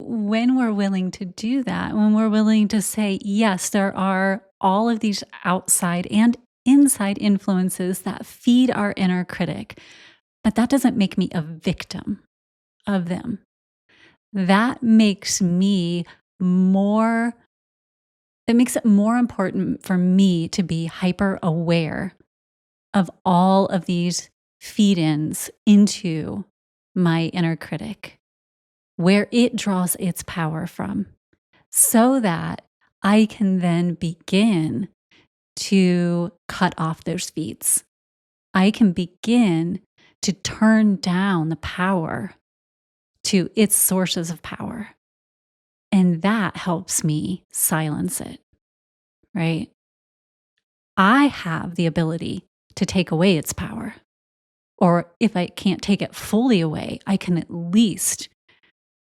when we're willing to do that, when we're willing to say, yes, there are all of these outside and inside influences that feed our inner critic, but that doesn't make me a victim of them. That makes me more, it makes it more important for me to be hyper aware of all of these feed ins into my inner critic, where it draws its power from, so that I can then begin to cut off those feeds. I can begin to turn down the power to its sources of power. And that helps me silence it, right? I have the ability to take away its power. Or if I can't take it fully away, I can at least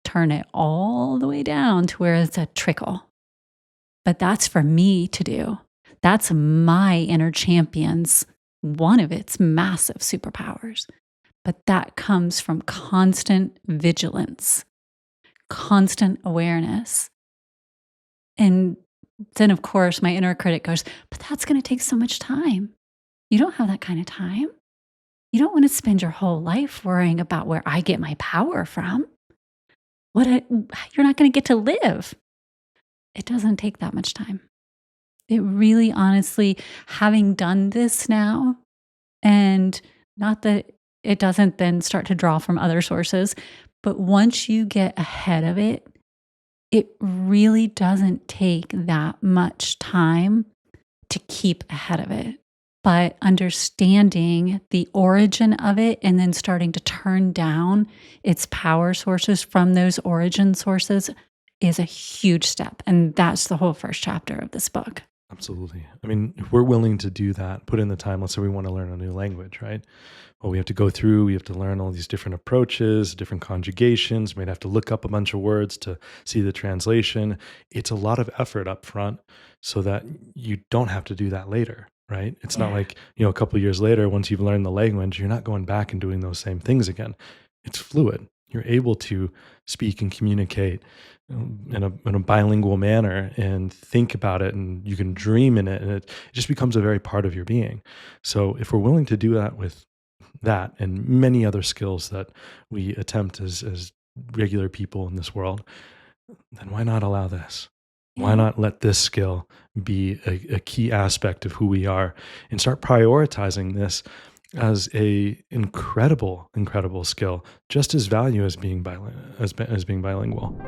turn it all the way down to where it's a trickle. But that's for me to do. That's my inner champion's, one of its massive superpowers. But that comes from constant vigilance, constant awareness. And then, of course, my inner critic goes, but that's going to take so much time. You don't have that kind of time. You don't want to spend your whole life worrying about where I get my power from. You're not going to get to live. It doesn't take that much time. It really, honestly, having done this now, and not that it doesn't then start to draw from other sources, but once you get ahead of it, it really doesn't take that much time to keep ahead of it. But understanding the origin of it and then starting to turn down its power sources from those origin sources is a huge step. And that's the whole first chapter of this book. Absolutely. I mean, if we're willing to do that, put in the time, let's say we want to learn a new language, right? Well, we have to learn all these different approaches, different conjugations. We'd have to look up a bunch of words to see the translation. It's a lot of effort up front so that you don't have to do that later, right? It's not like, a couple of years later, once you've learned the language, you're not going back and doing those same things again. It's fluid. You're able to speak and communicate in a bilingual manner and think about it, and you can dream in it, and it just becomes a very part of your being. So if we're willing to do that with that and many other skills that we attempt as regular people in this world, then why not allow this? Why not let this skill be a key aspect of who we are and start prioritizing this as a incredible skill, just as value as being bilingual.